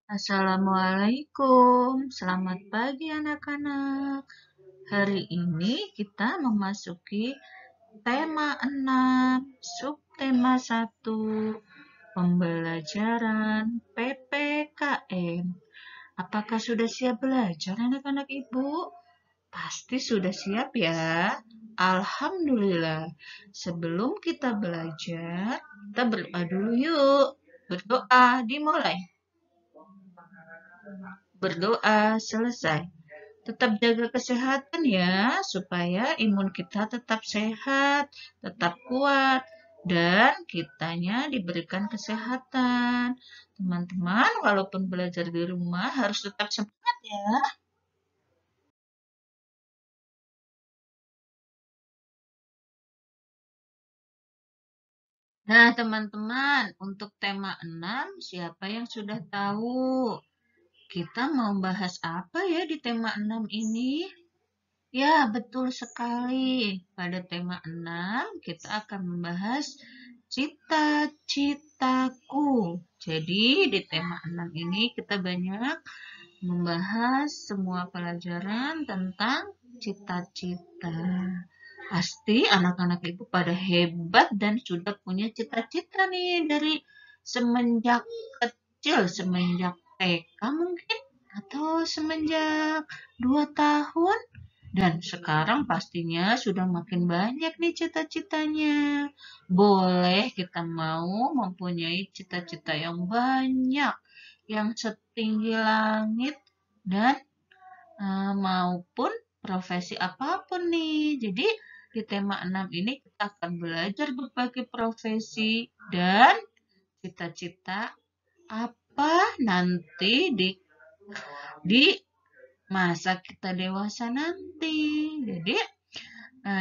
Assalamualaikum, selamat pagi anak-anak. Hari ini kita memasuki tema 6, subtema 1, pembelajaran PPKN. Apakah sudah siap belajar anak-anak ibu? Pasti sudah siap ya. Alhamdulillah. Sebelum kita belajar, kita berdoa dulu yuk. Berdoa dimulai. Berdoa selesai. Tetap jaga kesehatan ya, supaya imun kita tetap sehat, tetap kuat, dan kitanya diberikan kesehatan. Teman-teman, walaupun belajar di rumah harus tetap semangat ya. Nah, teman-teman, untuk tema 6, siapa yang sudah tahu? Kita mau bahas apa ya di tema 6 ini? Ya, betul sekali. Pada tema 6, kita akan membahas cita-citaku. Jadi, di tema 6 ini kita banyak membahas semua pelajaran tentang cita-cita. Pasti anak-anak itu pada hebat dan sudah punya cita-cita nih dari semenjak kecil, semenjak TK mungkin, atau semenjak 2 tahun. Dan sekarang pastinya sudah makin banyak nih cita-citanya. Boleh kita mau mempunyai cita-cita yang banyak, yang setinggi langit, dan maupun profesi apapun nih. Jadi di tema 6 ini kita akan belajar berbagai profesi dan cita-cita apa nanti di masa kita dewasa nanti. Jadi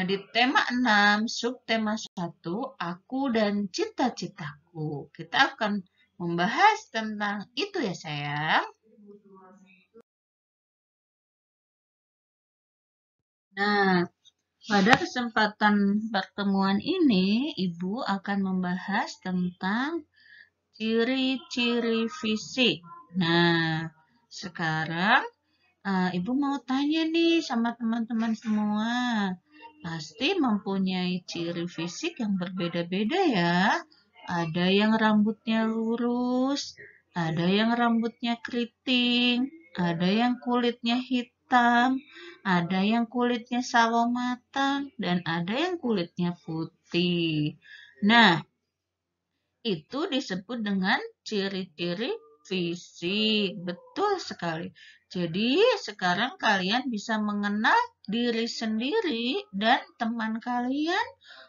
di tema 6, subtema 1, aku dan cita-citaku. Kita akan membahas tentang itu ya sayang. Nah, pada kesempatan pertemuan ini, Ibu akan membahas tentang ciri-ciri fisik. Nah, sekarang Ibu mau tanya nih sama teman-teman semua. Pasti mempunyai ciri fisik yang berbeda-beda ya. Ada yang rambutnya lurus, ada yang rambutnya keriting, ada yang kulitnya hitam, ada yang kulitnya sawo matang, dan ada yang kulitnya putih. Nah, itu disebut dengan ciri-ciri fisik. Betul sekali. Jadi, sekarang kalian bisa mengenal diri sendiri dan teman kalian,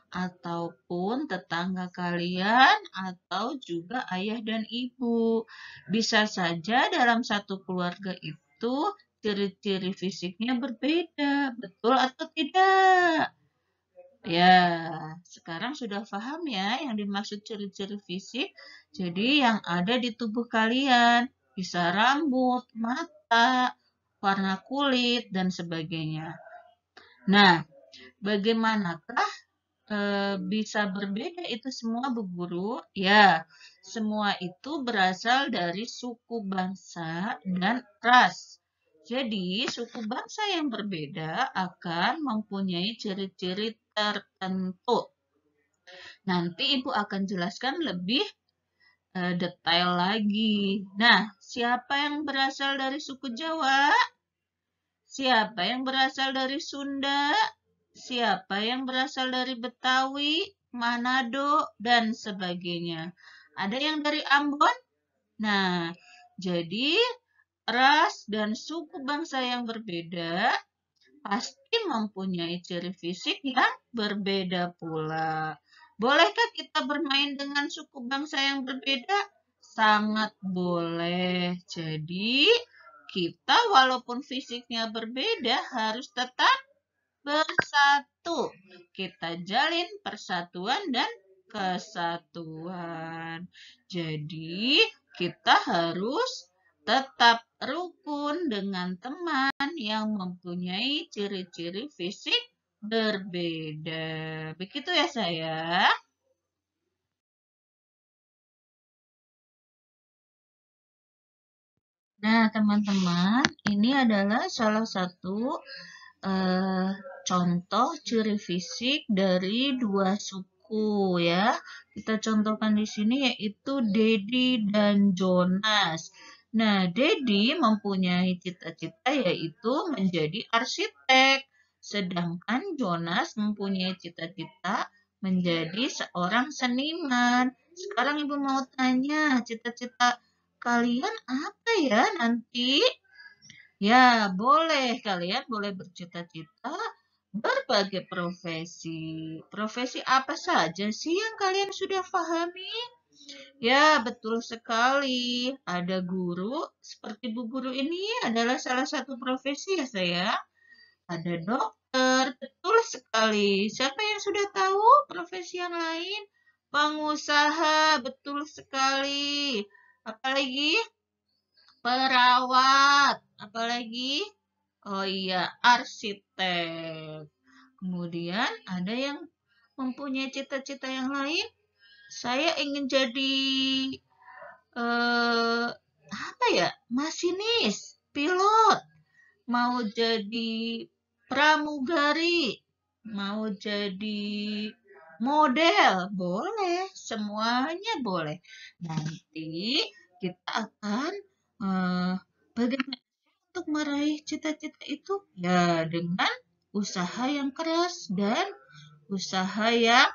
ataupun tetangga kalian, atau juga ayah dan ibu. Bisa saja dalam satu keluarga itu ciri-ciri fisiknya berbeda. Betul atau tidak? Ya, sekarang sudah paham ya yang dimaksud ciri-ciri fisik. Jadi yang ada di tubuh kalian, bisa rambut, mata, warna kulit, dan sebagainya. Nah, bagaimanakah bisa berbeda itu semua, Bu Guru? Ya, semua itu berasal dari suku bangsa dan ras. Jadi, suku bangsa yang berbeda akan mempunyai ciri-ciri tertentu. Nanti Ibu akan jelaskan lebih detail lagi. Nah, siapa yang berasal dari suku Jawa? Siapa yang berasal dari Sunda? Siapa yang berasal dari Betawi, Manado, dan sebagainya? Ada yang dari Ambon? Nah, jadi ras dan suku bangsa yang berbeda pasti mempunyai ciri fisik yang berbeda pula. Bolehkah kita bermain dengan suku bangsa yang berbeda? Sangat boleh. Jadi, kita walaupun fisiknya berbeda harus tetap bersatu. Kita jalin persatuan dan kesatuan. Jadi, kita harus tetap rukun dengan teman yang mempunyai ciri-ciri fisik berbeda. Begitu ya sayang? Nah, teman-teman, ini adalah salah satu contoh ciri fisik dari dua suku ya. Kita contohkan di sini yaitu Dedi dan Jonas. Nah, Dedi mempunyai cita-cita yaitu menjadi arsitek, sedangkan Jonas mempunyai cita-cita menjadi seorang seniman. Sekarang Ibu mau tanya, cita-cita kalian apa ya nanti? Ya, boleh. Kalian boleh bercita-cita berbagai profesi. Profesi apa saja sih yang kalian sudah pahami? Ya, betul sekali. Ada guru, seperti Bu Guru ini adalah salah satu profesi ya saya. Ada dokter, betul sekali. Siapa yang sudah tahu profesi yang lain? Pengusaha, betul sekali. Apalagi? Perawat, apalagi? Oh iya, arsitek. Kemudian ada yang mempunyai cita-cita yang lain. Saya ingin jadi apa ya? Masinis, pilot, mau jadi pramugari, mau jadi model, boleh, semuanya boleh. Nanti kita akan bagaimana untuk meraih cita-cita itu? Ya, dengan usaha yang keras dan usaha yang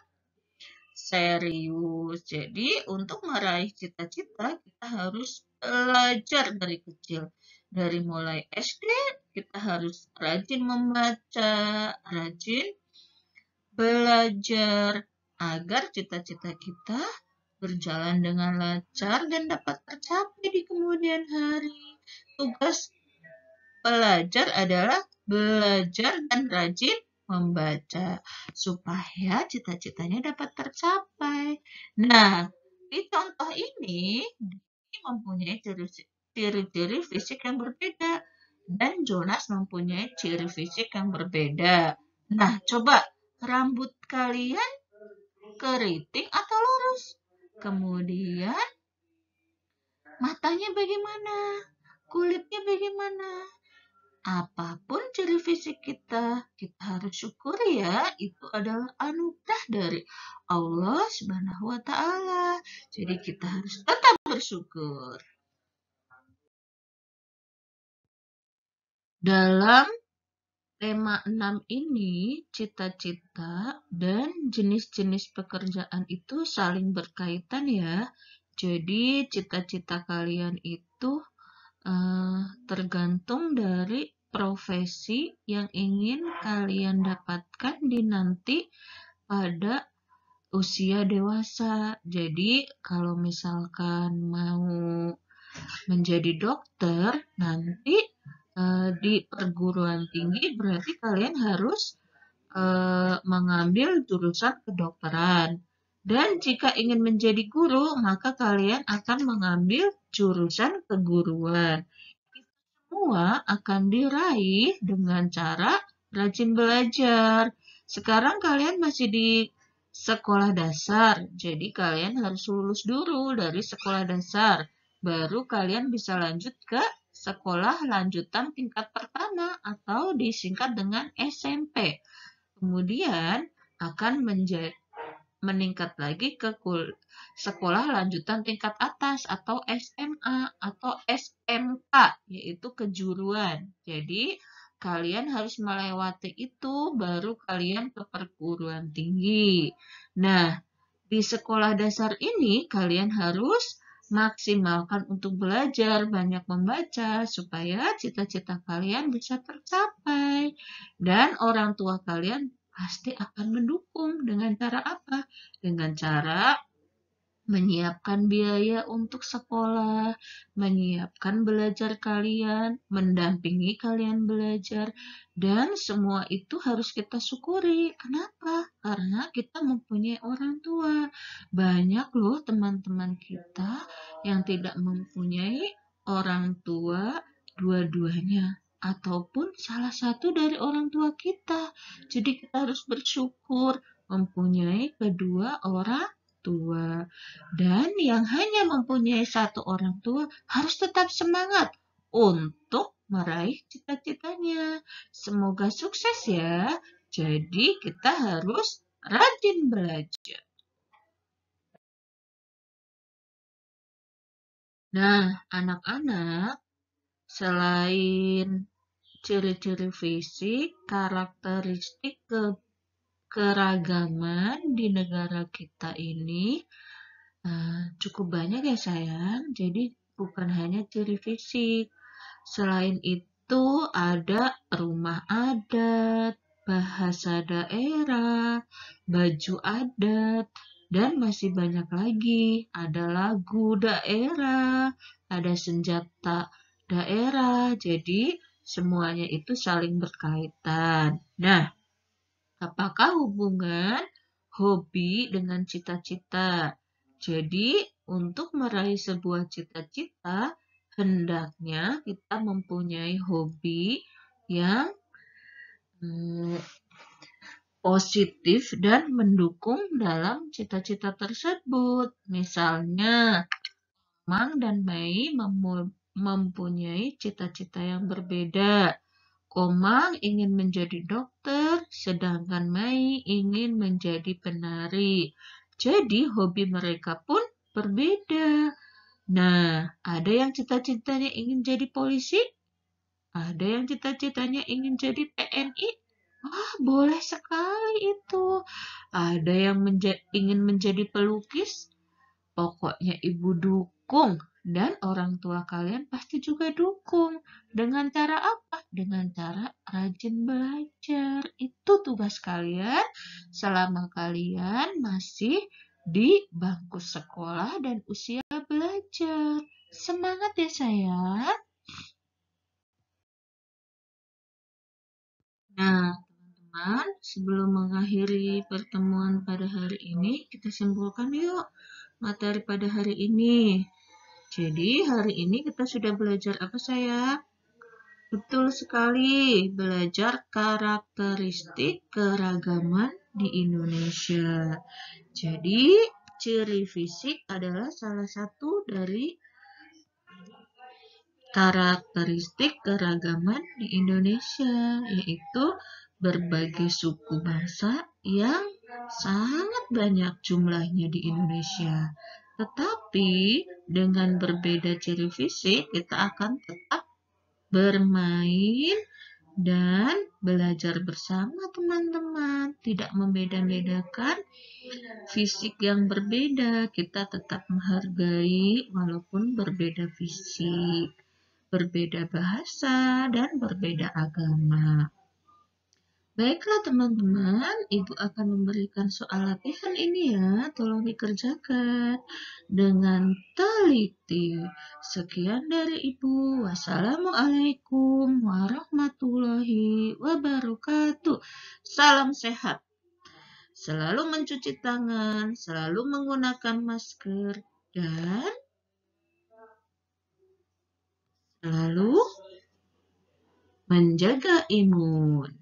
serius. Jadi, untuk meraih cita-cita, kita harus belajar dari kecil. Dari mulai SD, kita harus rajin membaca, rajin belajar, agar cita-cita kita berjalan dengan lancar dan dapat tercapai di kemudian hari. Tugas pelajar adalah belajar dan rajin membaca supaya cita-citanya dapat tercapai. Nah, di contoh ini mempunyai ciri-ciri fisik yang berbeda dan Jonas mempunyai ciri fisik yang berbeda. Nah, coba rambut kalian keriting atau lurus? Kemudian matanya bagaimana? Kulitnya bagaimana? Apapun ciri fisik kita, kita harus syukuri ya. Itu adalah anugerah dari Allah Subhanahu wa Ta'ala. Jadi kita harus tetap bersyukur. Dalam tema 6 ini, cita-cita dan jenis-jenis pekerjaan itu saling berkaitan ya. Jadi cita-cita kalian itu tergantung dari profesi yang ingin kalian dapatkan di nanti pada usia dewasa. Jadi kalau misalkan mau menjadi dokter, nanti di perguruan tinggi berarti kalian harus mengambil jurusan kedokteran. Dan jika ingin menjadi guru, maka kalian akan mengambil jurusan keguruan. Semua akan diraih dengan cara rajin belajar. Sekarang kalian masih di sekolah dasar, jadi kalian harus lulus dulu dari sekolah dasar. Baru kalian bisa lanjut ke sekolah lanjutan tingkat pertama atau disingkat dengan SMP. Kemudian akan meningkat lagi ke sekolah lanjutan tingkat atas atau SMA atau SMK, yaitu kejuruan. Jadi, kalian harus melewati itu baru kalian ke perguruan tinggi. Nah, di sekolah dasar ini kalian harus maksimalkan untuk belajar, banyak membaca, supaya cita-cita kalian bisa tercapai. Dan orang tua kalian pasti akan mendukung dengan cara apa? Dengan cara menyiapkan biaya untuk sekolah, menyiapkan belajar kalian, mendampingi kalian belajar, dan semua itu harus kita syukuri. Kenapa? Karena kita mempunyai orang tua. Banyak loh teman-teman kita yang tidak mempunyai orang tua dua-duanya ataupun salah satu dari orang tua kita. Jadi kita harus bersyukur mempunyai kedua orang tua. Dan yang hanya mempunyai satu orang tua harus tetap semangat untuk meraih cita-citanya. Semoga sukses ya. Jadi kita harus rajin belajar. Nah, anak-anak, selain ciri-ciri fisik, karakteristik keragaman di negara kita ini cukup banyak ya sayang. Jadi bukan hanya ciri fisik. Selain itu ada rumah adat, bahasa daerah, baju adat, dan masih banyak lagi. Ada lagu daerah, ada senjata daerah. Jadi semuanya itu saling berkaitan. Nah, apakah hubungan hobi dengan cita-cita? Jadi, untuk meraih sebuah cita-cita, hendaknya kita mempunyai hobi yang positif dan mendukung dalam cita-cita tersebut. Misalnya, Mang dan Mei mempunyai cita-cita yang berbeda. Komang ingin menjadi dokter, sedangkan Mei ingin menjadi penari. Jadi hobi mereka pun berbeda. Nah, ada yang cita-citanya ingin jadi polisi, ada yang cita-citanya ingin jadi TNI. Wah, boleh sekali itu. Ada yang ingin menjadi pelukis. Pokoknya ibu dukung dan orang tua kalian pasti juga dukung. Dengan cara apa? Dengan cara rajin belajar. Itu tugas kalian selama kalian masih di bangku sekolah dan usia belajar. Semangat ya sayang. Nah, teman-teman, sebelum mengakhiri pertemuan pada hari ini, kita simpulkan yuk materi pada hari ini. Jadi, hari ini kita sudah belajar apa sayang? Betul sekali, belajar karakteristik keragaman di Indonesia. Jadi, ciri fisik adalah salah satu dari karakteristik keragaman di Indonesia, yaitu berbagai suku bangsa yang sangat banyak jumlahnya di Indonesia. Tetapi dengan berbeda ciri fisik, kita akan tetap bermain dan belajar bersama teman-teman. Tidak membeda-bedakan fisik yang berbeda. Kita tetap menghargai walaupun berbeda fisik, berbeda bahasa, dan berbeda agama. Baiklah teman-teman, Ibu akan memberikan soal latihan ini ya, tolong dikerjakan dengan teliti. Sekian dari Ibu. Wassalamualaikum warahmatullahi wabarakatuh. Salam sehat. Selalu mencuci tangan, selalu menggunakan masker, dan selalu menjaga imun.